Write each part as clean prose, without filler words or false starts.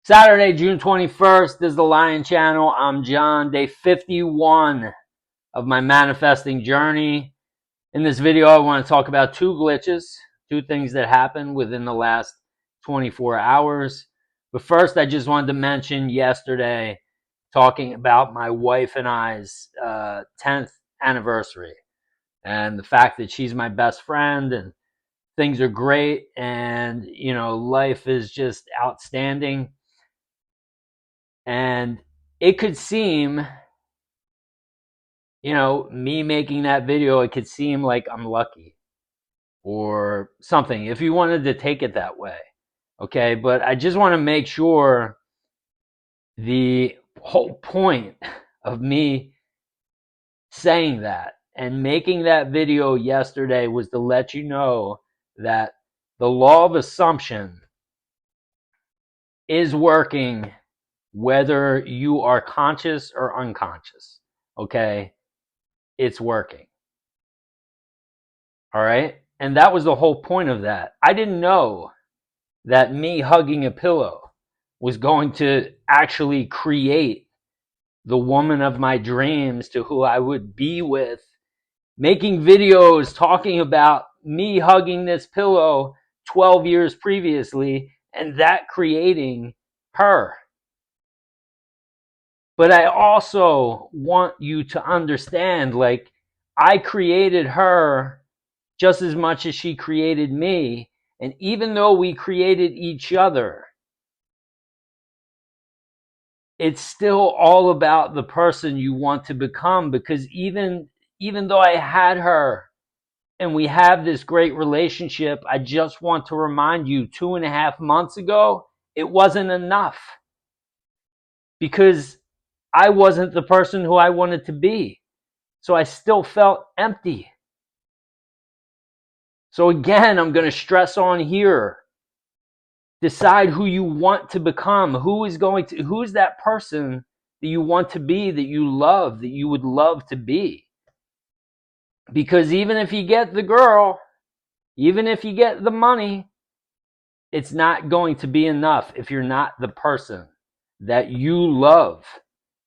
Saturday, June 21st. This is the Lion Channel. I'm John. Day 51 of my manifesting journey. In this video, I want to talk about two glitches, two things that happened within the last 24 hours. But first, I just wanted to mention yesterday, talking about my wife and I's 10th anniversary and the fact that she's my best friend and things are great and, life is just outstanding. And it could seem, me making that video, it could seem like I'm lucky or something, if you wanted to take it that way. Okay, but I just want to make sure the whole point of me saying that and making that video yesterday was to let you know that the law of assumption is working whether you are conscious or unconscious. Okay, it's working. All right, and that was the whole point of that. I didn't know that me hugging a pillow was going to actually create the woman of my dreams to who I would be with, making videos talking about me hugging this pillow 12 years previously and that creating her. But I also want you to understand, like, I created her just as much as she created me. And even though we created each other, it's still all about the person you want to become. Because even though I had her and we have this great relationship, I just want to remind you, 2.5 months ago, it wasn't enough. Because I wasn't the person who I wanted to be. So I still felt empty. So again, I'm going to stress on here. Decide who you want to become. Who's that person that you want to be, that you love, that you would love to be? Because even if you get the girl, even if you get the money, it's not going to be enough if you're not the person that you love.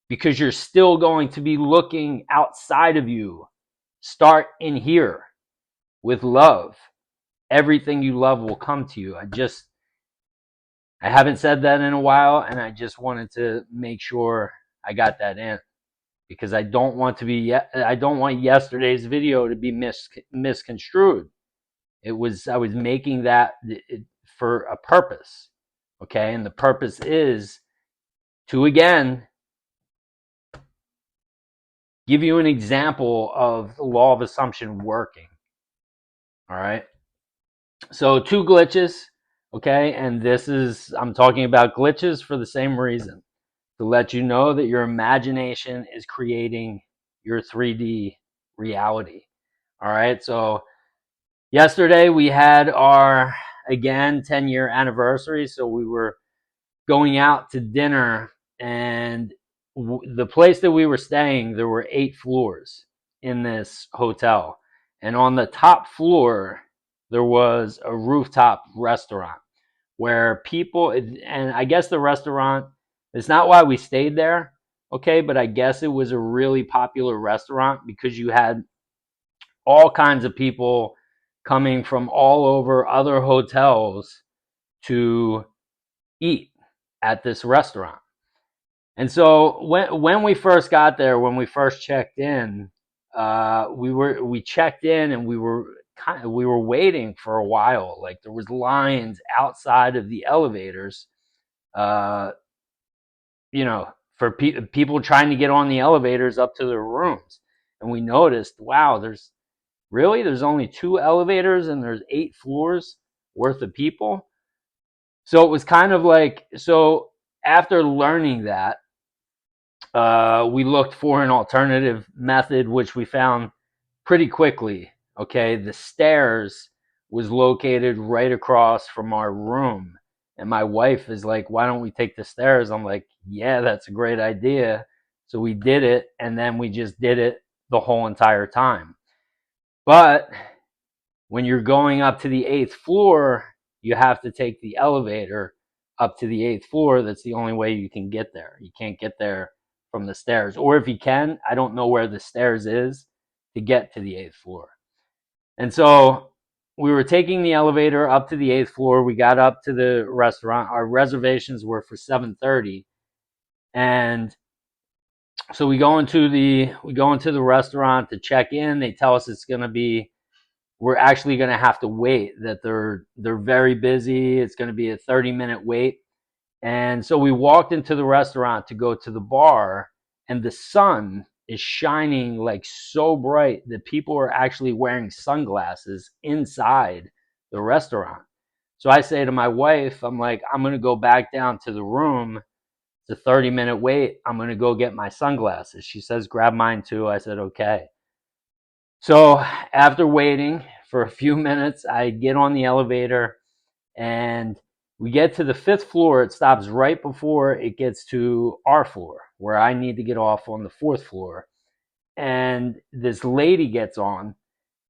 Because you're still going to be looking outside of you. Start in here with love. Everything you love will come to you. I haven't said that in a while, and I just wanted to make sure I got that in, because I don't want yesterday's video to be misconstrued. I was making that for a purpose, okay? And the purpose is to, again, give you an example of the law of assumption working. All right. So 2 glitches, okay? And I'm talking about glitches for the same reason, to let you know that your imagination is creating your 3D reality. All right. So yesterday we had our, again, 10-year anniversary. So we were going out to dinner, and the place that we were staying, there were 8 floors in this hotel. And on the top floor, there was a rooftop restaurant where people, and I guess the restaurant, it's not why we stayed there, okay, but I guess it was a really popular restaurant because you had all kinds of people coming from all over other hotels to eat at this restaurant. And so when we first got there, when we first checked in, we checked in and we were waiting for a while. Like, there was lines outside of the elevators, for people trying to get on the elevators up to their rooms. And we noticed, wow, there's only 2 elevators and there's 8 floors worth of people. So it was kind of like, so after learning that, we looked for an alternative method, which we found pretty quickly. Okay, the stairs was located right across from our room. And my wife is like, why don't we take the stairs? I'm like, yeah, that's a great idea. So we did it, and then we just did it the whole entire time. But when you're going up to the 8th floor, you have to take the elevator up to the 8th floor. That's the only way you can get there. You can't get there from the stairs. Or if you can, I don't know where the stairs is to get to the 8th floor. And so we were taking the elevator up to the 8th floor. We got up to the restaurant. Our reservations were for 7:30. And so we go into the restaurant to check in. They tell us we're actually going to have to wait, that they're very busy. It's going to be a 30-minute wait. And so we walked into the restaurant to go to the bar, and the sun is shining like so bright that people are actually wearing sunglasses inside the restaurant. So I say to my wife, I'm like, I'm going to go back down to the room. It's a 30-minute wait. I'm going to go get my sunglasses. She says, grab mine too. I said, okay. So after waiting for a few minutes, I get on the elevator and we get to the 5th floor. It stops right before it gets to our floor, where I need to get off on the 4th floor. And this lady gets on,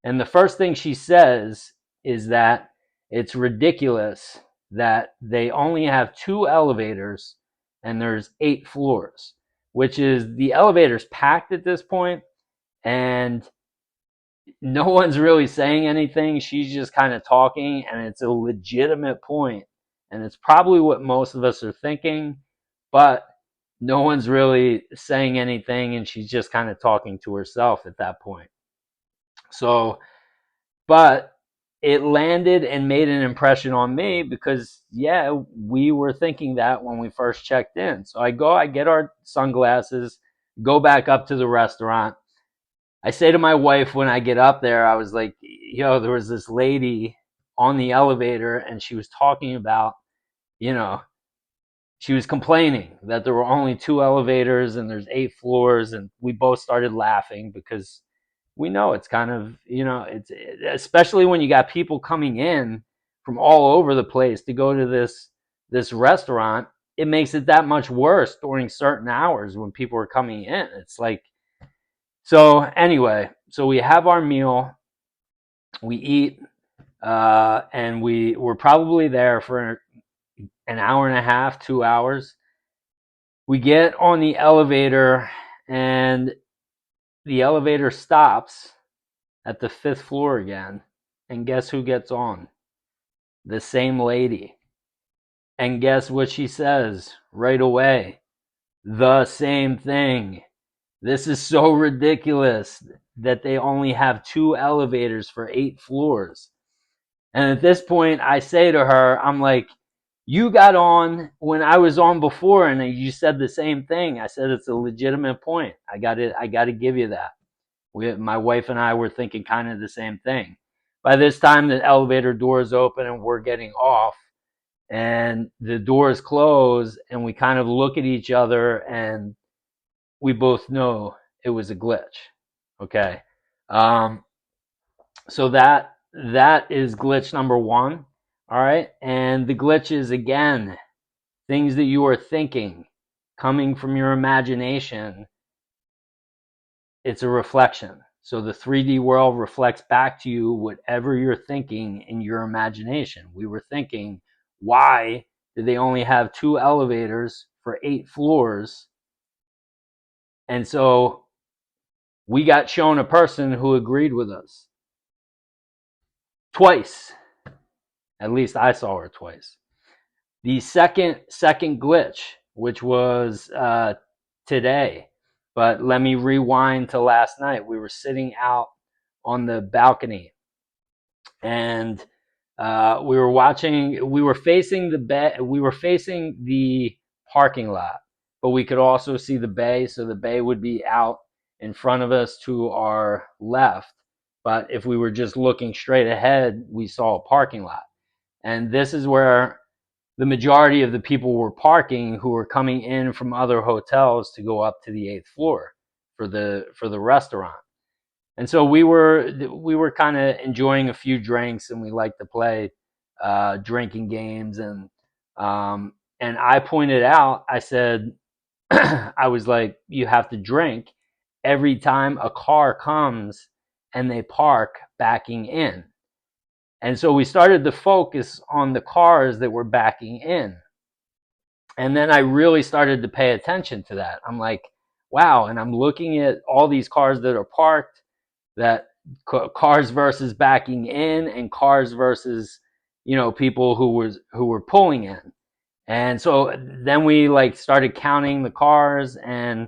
and the first thing she says is that it's ridiculous that they only have 2 elevators and there's 8 floors, which is, the elevator's packed at this point, and no one's really saying anything. She's just kind of talking, and it's a legitimate point, and it's probably what most of us are thinking, but no one's really saying anything, and she's just kind of talking to herself at that point. So, but it landed and made an impression on me because, yeah, we were thinking that when we first checked in. So I get our sunglasses, go back up to the restaurant. I say to my wife when I get up there, I was like, there was this lady on the elevator, and she was talking about, she was complaining that there were only 2 elevators and there's 8 floors. And we both started laughing because we know it's kind of, especially when you got people coming in from all over the place to go to this restaurant, it makes it that much worse during certain hours when people are coming in. It's like, so anyway, so we have our meal, we eat, and we were probably there for an hour and a half, 2 hours. We get on the elevator, and the elevator stops at the 5th floor again. And guess who gets on? The same lady. And guess what she says right away? The same thing. This is so ridiculous that they only have 2 elevators for 8 floors. And at this point, I say to her, I'm like, you got on when I was on before, and you said the same thing. I said, it's a legitimate point. I got to give you that. My wife and I were thinking kind of the same thing. By this time, the elevator doors open and we're getting off, and the doors close, and we kind of look at each other, and we both know it was a glitch. Okay. So that is glitch number 1. All right. And the glitch is, again, things that you are thinking coming from your imagination. It's a reflection. So the 3D world reflects back to you whatever you're thinking in your imagination. We were thinking, why do they only have 2 elevators for 8 floors? And so we got shown a person who agreed with us. Twice. At least I saw her twice. The second glitch, which was today, but let me rewind to last night. We were sitting out on the balcony, and we were facing the parking lot, but we could also see the bay. So the bay would be out in front of us to our left. But if we were just looking straight ahead, we saw a parking lot. And this is where the majority of the people were parking, who were coming in from other hotels to go up to the 8th floor for the restaurant. And so we were kind of enjoying a few drinks, and we like to play drinking games. And I pointed out, I said, I was like, you have to drink every time a car comes and they park backing in. And so we started to focus on the cars that were backing in. And then I really started to pay attention to that. I'm like, wow. And I'm looking at all these cars that are parked, that cars versus backing in, and cars versus, people who were pulling in. And so then we like started counting the cars, and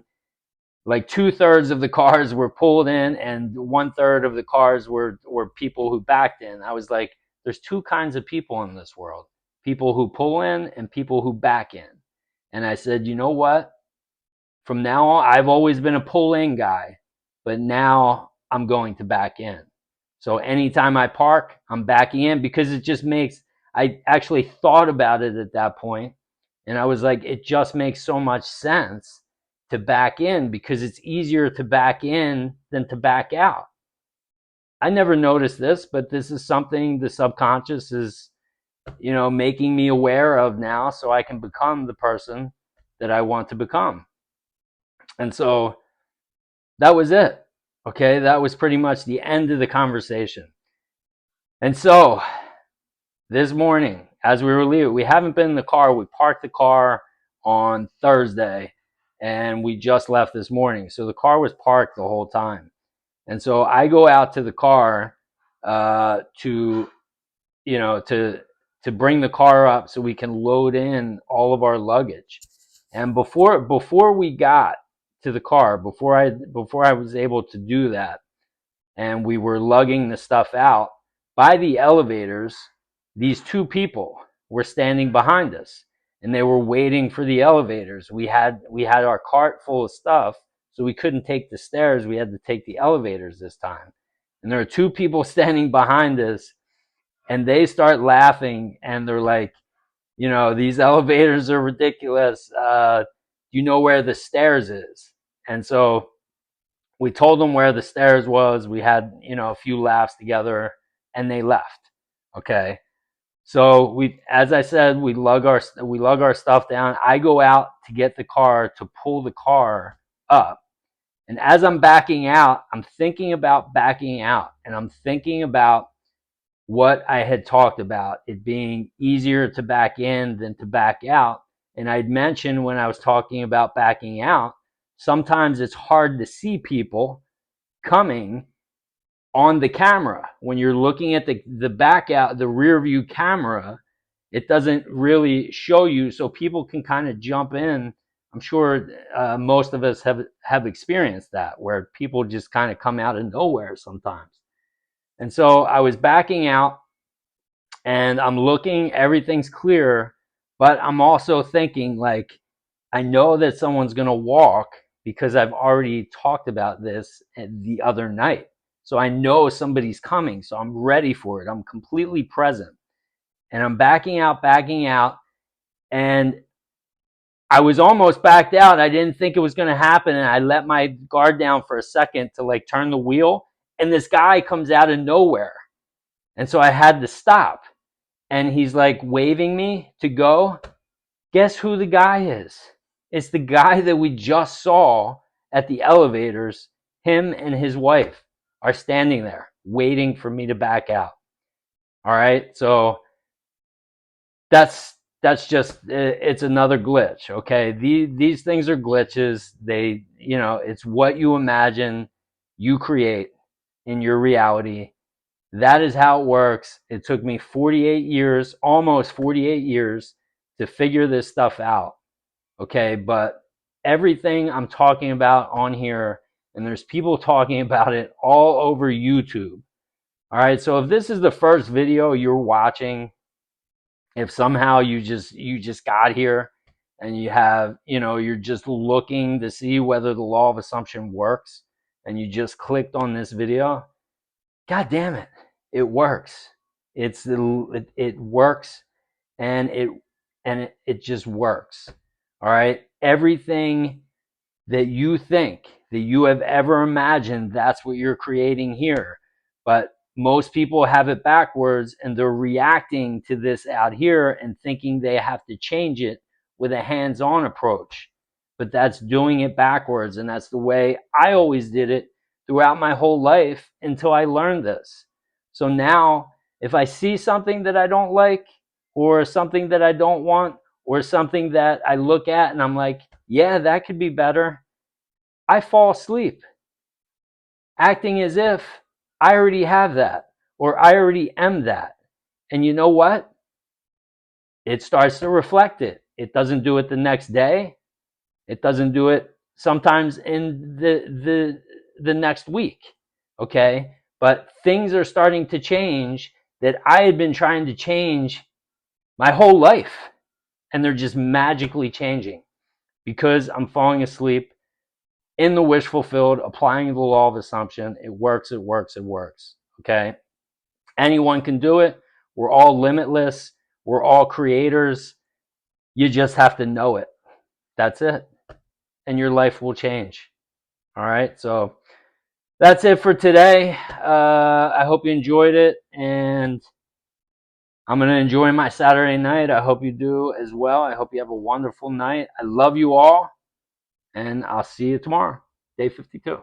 like 2/3 of the cars were pulled in, and 1/3 of the cars were people who backed in. I was like, there's two kinds of people in this world: people who pull in and people who back in. And I said, you know what? From now on, I've always been a pull in guy, but now I'm going to back in. So anytime I park, I'm backing in, because it just makes, I actually thought about it at that point, and I was like, it just makes so much sense to back in, because it's easier to back in than to back out. I never noticed this, but this is something the subconscious is, making me aware of now, so I can become the person that I want to become. And so that was it. Okay, that was pretty much the end of the conversation. And so this morning, as we were leaving, we haven't been in the car. We parked the car on Thursday, and we just left this morning. So the car was parked the whole time. And so I go out to the car to bring the car up so we can load in all of our luggage. And before we got to the car, before I was able to do that, and we were lugging the stuff out, by the elevators, these two people were standing behind us, and they were waiting for the elevators. We had our cart full of stuff, so we couldn't take the stairs. We had to take the elevators this time. And there are two people standing behind us, and they start laughing, and they're like, these elevators are ridiculous. You know where the stairs is? And so we told them where the stairs was. We had, a few laughs together, and they left. Okay. So as I said, we lug our stuff down. I go out to get the car, to pull the car up. And as I'm backing out, I'm thinking about backing out, and I'm thinking about what I had talked about, it being easier to back in than to back out. And I'd mentioned, when I was talking about backing out, sometimes it's hard to see people coming on the camera. When you're looking at the back out, the rear view camera, it doesn't really show you, so people can kind of jump in. I'm sure most of us have experienced that, where people just kind of come out of nowhere sometimes. And so I was backing out, and I'm looking, everything's clear, but I'm also thinking, like, I know that someone's going to walk, because I've already talked about this the other night. So I know somebody's coming, so I'm ready for it. I'm completely present. And I'm backing out, and I was almost backed out. I didn't think it was going to happen, and I let my guard down for a second to like turn the wheel, and this guy comes out of nowhere. And so I had to stop, and he's like waving me to go. Guess who the guy is? It's the guy that we just saw at the elevators. Him and his wife are standing there waiting for me to back out. All right, so that's just, it's another glitch. Okay, these things are glitches. They, it's what you imagine, you create in your reality. That is how it works. It took me 48 years, almost 48 years, to figure this stuff out. Okay, but everything I'm talking about on here, and there's people talking about it all over YouTube. All right, so if this is the first video you're watching, if somehow you just got here and you have, you're just looking to see whether the law of assumption works, and you just clicked on this video, God damn it, it works. It works, and it just works. All right, everything that you think, that you have ever imagined, that's what you're creating here. But most people have it backwards, and they're reacting to this out here and thinking they have to change it with a hands-on approach. But that's doing it backwards, and that's the way I always did it throughout my whole life until I learned this. So now, if I see something that I don't like, or something that I don't want, or something that I look at and I'm like, yeah, that could be better, I fall asleep, acting as if I already have that or I already am that. And you know what? It starts to reflect it. It doesn't do it the next day. It doesn't do it sometimes in the next week. Okay? But things are starting to change that I had been trying to change my whole life. And they're just magically changing because I'm falling asleep in the wish fulfilled, applying the law of assumption. It works, it works, it works. Okay? Anyone can do it. We're all limitless. We're all creators. You just have to know it. That's it. And your life will change. All right. So that's it for today. I hope you enjoyed it. And I'm going to enjoy my Saturday night. I hope you do as well. I hope you have a wonderful night. I love you all. And I'll see you tomorrow, day 52.